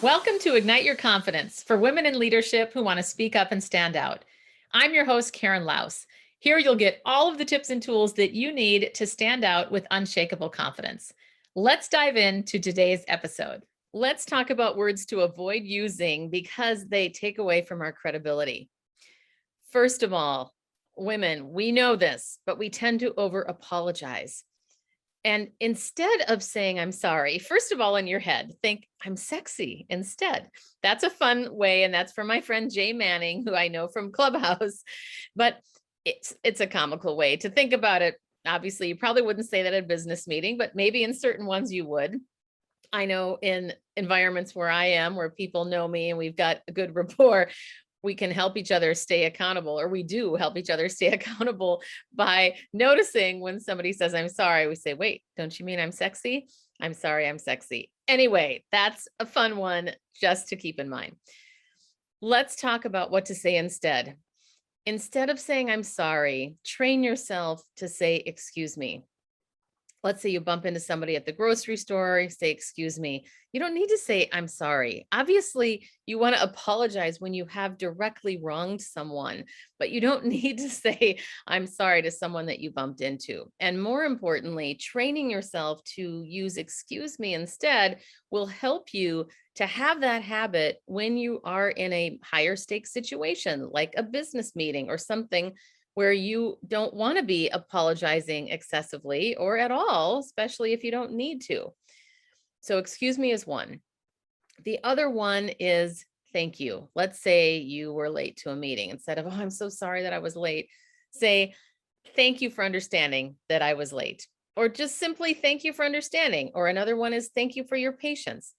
Welcome to Ignite Your Confidence for women in leadership who want to speak up and stand out. I'm your host, Karen Laos. Here you'll get all of the tips and tools that you need to stand out with unshakable confidence. Let's dive into today's episode. Let's talk about words to avoid using because they take away from our credibility. First of all, women, we know this, but we tend to over apologize. And instead of saying, I'm sorry, first of all, in your head, think, I'm sexy instead. That's a fun way. And that's for my friend Jay Manning, who I know from Clubhouse. But it's a comical way to think about it. Obviously, you probably wouldn't say that at a business meeting, but maybe in certain ones you would. I know in environments where I am, where people know me and we've got a good rapport, we can help each other stay accountable, or we do help each other stay accountable by noticing when somebody says, I'm sorry, we say, wait, don't you mean I'm sexy? I'm sorry, I'm sexy. Anyway, that's a fun one just to keep in mind. Let's talk about what to say instead. Instead of saying, I'm sorry, train yourself to say, excuse me. Let's say you bump into somebody at the grocery store, say, excuse me. You don't need to say, I'm sorry. Obviously, you want to apologize when you have directly wronged someone, but you don't need to say, I'm sorry to someone that you bumped into. And more importantly, training yourself to use excuse me instead will help you to have that habit when you are in a higher stakes situation, like a business meeting or something where you don't want to be apologizing excessively or at all, especially if you don't need to. So excuse me is one. The other one is thank you. Let's say you were late to a meeting. Instead of, oh, I'm so sorry that I was late, say, thank you for understanding that I was late. Or just simply thank you for understanding. Or another one is thank you for your patience.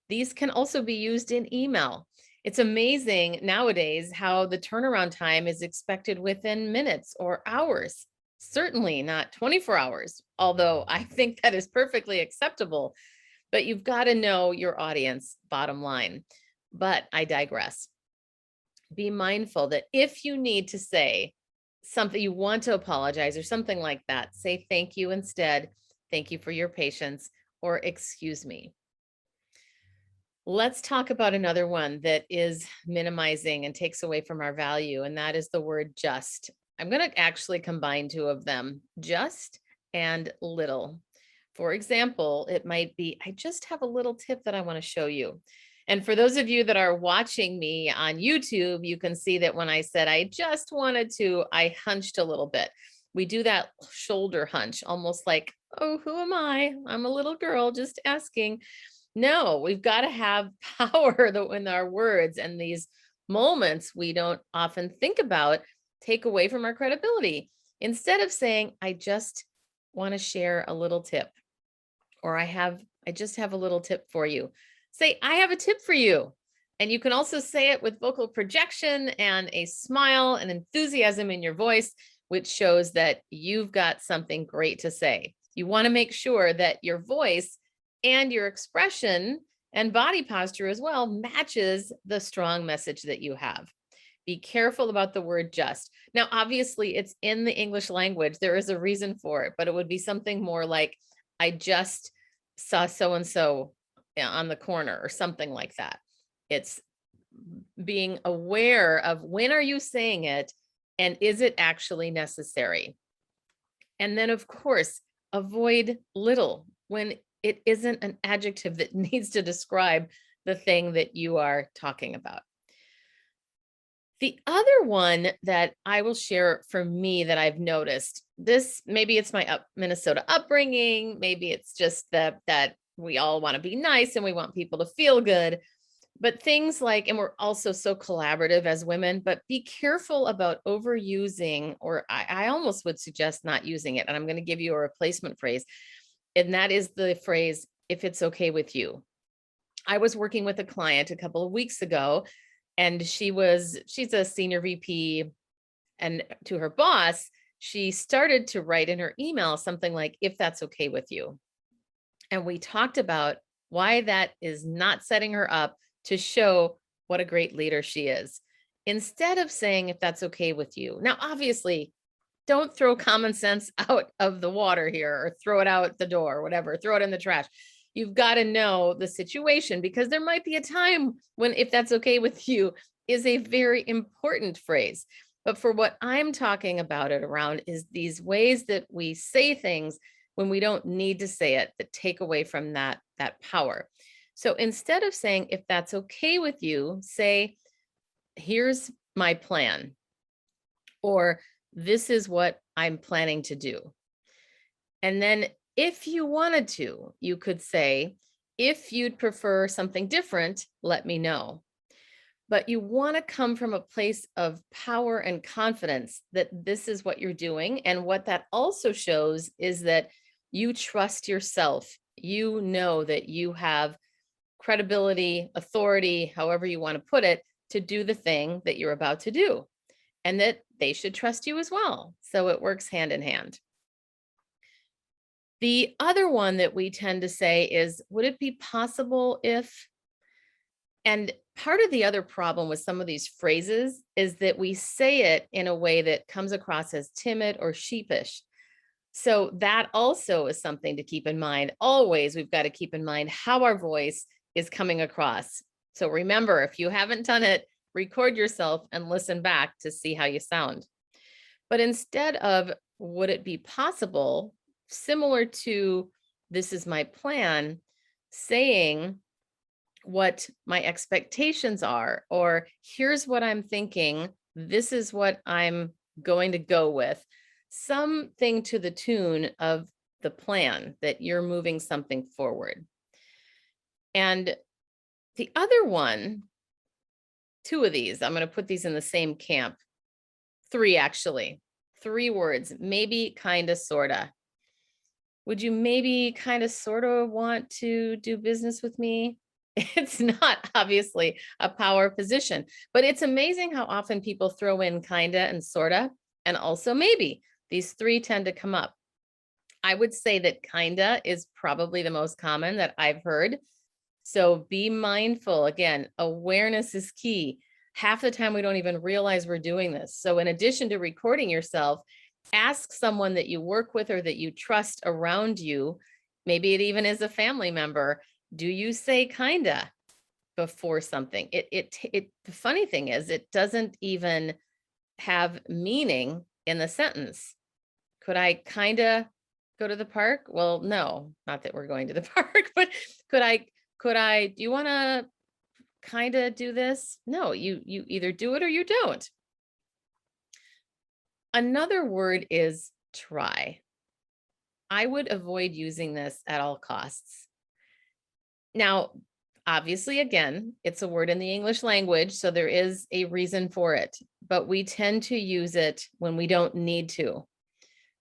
These can also be used in email. It's amazing nowadays how the turnaround time is expected within minutes or hours, certainly not 24 hours, although I think that is perfectly acceptable. But you've got to know your audience, bottom line. But I digress. Be mindful that if you need to say something, you want to apologize or something like that, say thank you instead. Thank you for your patience, or excuse me. Let's talk about another one that is minimizing and takes away from our value, and that is the word just. I'm going to actually combine two of them, just and little. For example, it might be, I just have a little tip that I want to show you. And for those of you that are watching me on YouTube, you can see that when I said I just wanted to, I hunched a little bit. We do that shoulder hunch, almost like, oh, who am I? I'm a little girl just asking. No, we've got to have power in our words, and these moments we don't often think about take away from our credibility. Instead of saying, I just want to share a little tip, or I just have a little tip for you. Say, I have a tip for you. And you can also say it with vocal projection and a smile and enthusiasm in your voice, which shows that you've got something great to say. You want to make sure that your voice and your expression and body posture as well matches the strong message that you have. Be careful about the word just. Now, obviously, it's in the English language. There is a reason for it, but it would be something more like, I just saw so-and-so on the corner or something like that. It's being aware of when are you saying it and is it actually necessary? And then, of course, avoid little when it isn't an adjective that needs to describe the thing that you are talking about. The other one that I will share for me that I've noticed, this maybe it's my Minnesota upbringing, maybe it's just that we all want to be nice and we want people to feel good, but things like, and we're also so collaborative as women, but be careful about overusing, or I almost would suggest not using it. And I'm going to give you a replacement phrase. And that is the phrase, if it's okay with you. I was working with a client a couple of weeks ago, and she's a senior VP, and to her boss, she started to write in her email something like, if that's okay with you. And we talked about why that is not setting her up to show what a great leader she is. Instead of saying, if that's okay with you. Now, obviously, don't throw common sense out of the water here or throw it out the door or whatever, throw it in the trash. You've got to know the situation, because there might be a time when, if that's okay with you, is a very important phrase. But for what I'm talking about it around is these ways that we say things when we don't need to say it, that take away from that power. So instead of saying, if that's okay with you, say, here's my plan, or this is what I'm planning to do. And then if you wanted to, you could say, if you'd prefer something different, let me know. But you want to come from a place of power and confidence that this is what you're doing. And what that also shows is that you trust yourself. You know that you have credibility, authority, however you want to put it, to do the thing that you're about to do, and that they should trust you as well. So it works hand in hand. The other one that we tend to say is, would it be possible if? And part of the other problem with some of these phrases is that we say it in a way that comes across as timid or sheepish. So that also is something to keep in mind. Always, we've got to keep in mind how our voice is coming across. So remember, if you haven't done it, record yourself and listen back to see how you sound. But instead of, would it be possible, similar to this is my plan, saying what my expectations are, or here's what I'm thinking, this is what I'm going to go with, something to the tune of the plan that you're moving something forward. And the other one, two of these, I'm going to put these in the same camp. Three, actually. 3 words, maybe, kind of, sorta. Would you maybe kind of, sort of want to do business with me? It's not obviously a power position, but it's amazing how often people throw in kinda and sorta, and also maybe. These 3 tend to come up. I would say that kinda is probably the most common that I've heard. So be mindful. Again, awareness is key. Half the time we don't even realize we're doing this. So in addition to recording yourself, ask someone that you work with or that you trust around you. Maybe it even is a family member. Do you say kinda before something? The funny thing is, it doesn't even have meaning in the sentence. Could I kinda go to the park? Well, no, not that we're going to the park, but do you want to kind of do this? No, you either do it or you don't. Another word is try. I would avoid using this at all costs. Now, obviously, again, it's a word in the English language, so there is a reason for it, but we tend to use it when we don't need to.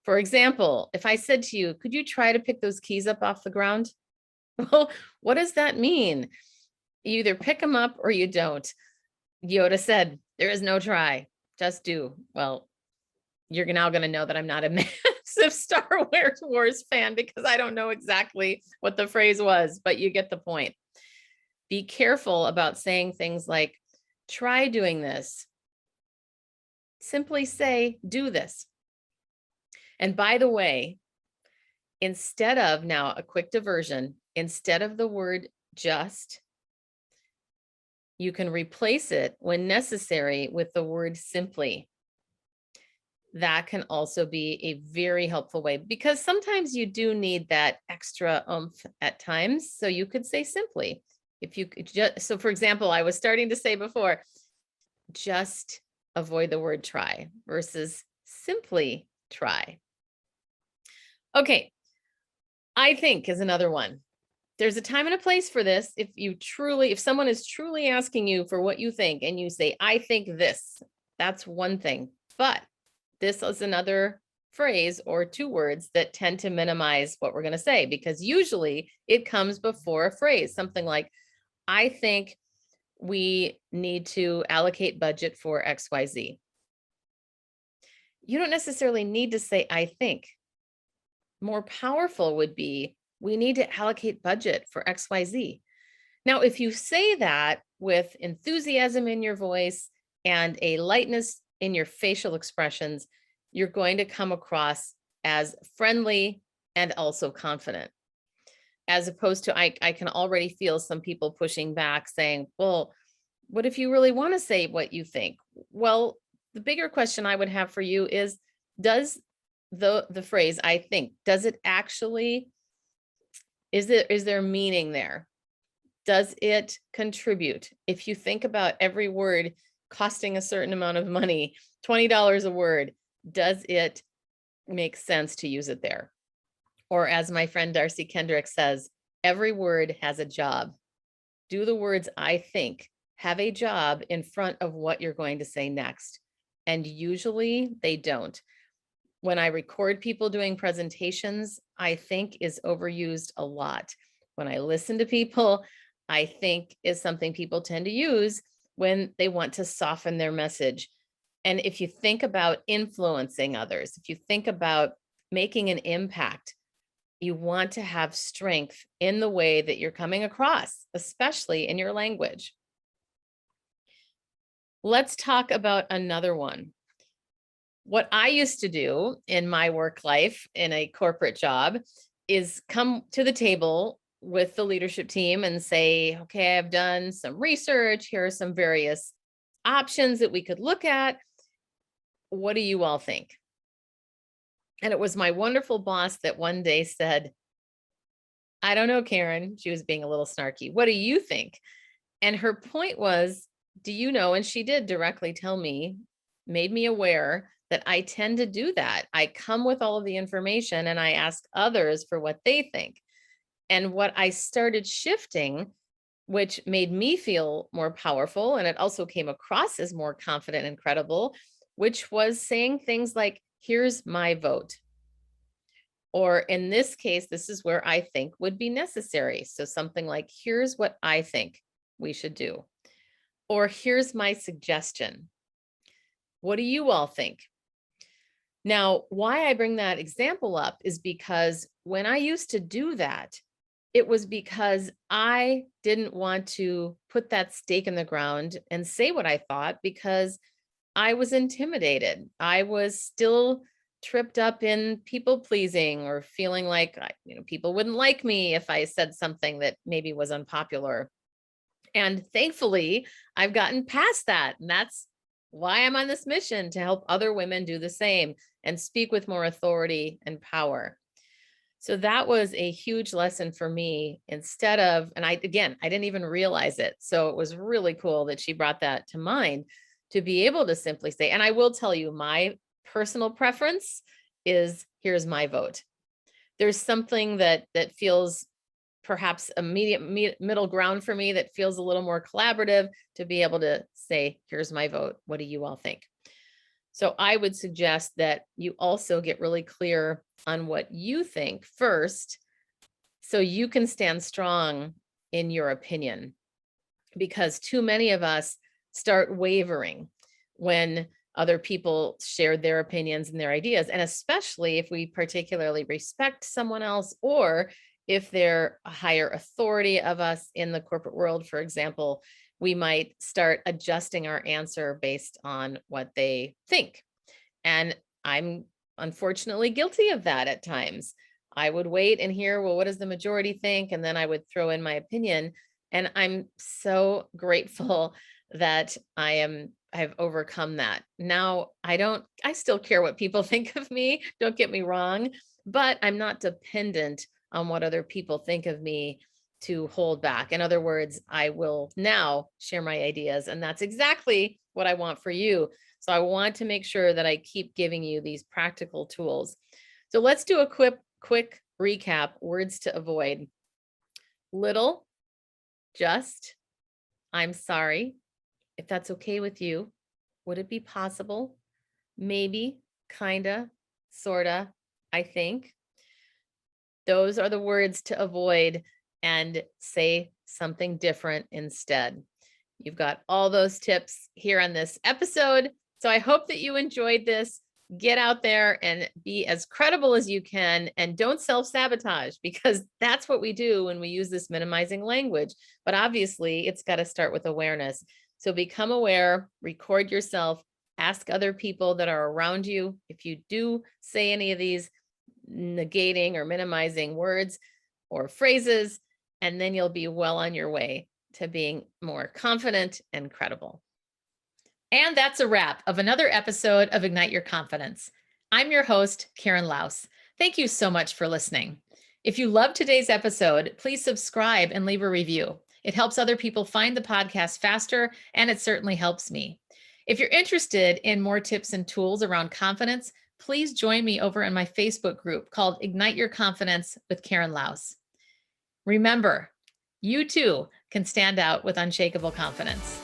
For example, if I said to you, could you try to pick those keys up off the ground? Well, what does that mean? You either pick them up or you don't. Yoda said, there is no try, just do. Well, you're now going to know that I'm not a massive Star Wars fan, because I don't know exactly what the phrase was, but you get the point. Be careful about saying things like, try doing this. Simply say, do this. And by the way, instead of, now a quick diversion, instead of the word just, you can replace it when necessary with the word simply. That can also be a very helpful way, because sometimes you do need that extra oomph at times. So you could say simply. If you could just, so for example, I was starting to say before, just avoid the word try versus simply try. Okay, I think is another one. There's a time and a place for this. If someone is truly asking you for what you think and you say, I think this, that's one thing. But this is another phrase or 2 words that tend to minimize what we're going to say, because usually it comes before a phrase, something like, I think we need to allocate budget for XYZ. You don't necessarily need to say, I think. More powerful would be, we need to allocate budget for XYZ. Now, if you say that with enthusiasm in your voice and a lightness in your facial expressions, you're going to come across as friendly and also confident. as opposed to I can already feel some people pushing back saying, well, what if you really want to say what you think? Well, the bigger question I would have for you is, does the phrase I think, does it actually, is there meaning there? Does it contribute? If you think about every word costing a certain amount of money, $20 a word, does it make sense to use it there? Or as my friend Darcy Kendrick says, every word has a job. Do the words I think have a job in front of what you're going to say next? And usually they don't. When I record people doing presentations, I think is overused a lot. When I listen to people, I think is something people tend to use when they want to soften their message. And if you think about influencing others, if you think about making an impact, you want to have strength in the way that you're coming across, especially in your language. Let's talk about another one. What I used to do in my work life in a corporate job is come to the table with the leadership team and say, okay, I've done some research. Here are some various options that we could look at. What do you all think? And it was my wonderful boss that one day said, I don't know, Karen. She was being a little snarky. What do you think? And her point was, do you know? And she did directly tell me, made me aware that I tend to do that. I come with all of the information and I ask others for what they think. And what I started shifting, which made me feel more powerful, and it also came across as more confident and credible, which was saying things like, here's my vote. Or in this case, this is where I think would be necessary. So something like, here's what I think we should do. Or here's my suggestion. What do you all think? Now, why I bring that example up is because when I used to do that, it was because I didn't want to put that stake in the ground and say what I thought because I was intimidated. I was still tripped up in people pleasing or feeling like, people wouldn't like me if I said something that maybe was unpopular. And thankfully, I've gotten past that. And that's why I'm on this mission to help other women do the same and speak with more authority and power. So that was a huge lesson for me instead of, and I didn't even realize it. So it was really cool that she brought that to mind to be able to simply say, and I will tell you, my personal preference is here's my vote. There's something that feels perhaps a middle ground for me that feels a little more collaborative to be able to say, here's my vote. What do you all think? So I would suggest that you also get really clear on what you think first, so you can stand strong in your opinion, because too many of us start wavering when other people share their opinions and their ideas. And especially if we particularly respect someone else, or if they're a higher authority of us in the corporate world, for example, we might start adjusting our answer based on what they think. And I'm unfortunately guilty of that at times. I would wait and hear, well, what does the majority think? And then I would throw in my opinion. And I'm so grateful that I've overcome that. Now, I still care what people think of me, don't get me wrong, but I'm not dependent on what other people think of me to hold back. In other words, I will now share my ideas, and that's exactly what I want for you. So I want to make sure that I keep giving you these practical tools. So let's do a quick recap. Words to avoid: little, just, I'm sorry, if that's okay with you, would it be possible, maybe, kinda, sorta, I think. Those are the words to avoid, and say something different instead. You've got all those tips here on this episode. So I hope that you enjoyed this. Get out there and be as credible as you can, and don't self-sabotage, because that's what we do when we use this minimizing language. But obviously, it's got to start with awareness. So become aware, record yourself, ask other people that are around you. If you do say any of these negating or minimizing words, or phrases, and then you'll be well on your way to being more confident and credible. And that's a wrap of another episode of Ignite Your Confidence. I'm your host, Karen Laos. Thank you so much for listening. If you loved today's episode, please subscribe and leave a review. It helps other people find the podcast faster, and it certainly helps me. If you're interested in more tips and tools around confidence, please join me over in my Facebook group called Ignite Your Confidence with Karen Laos. Remember, you too can stand out with unshakable confidence.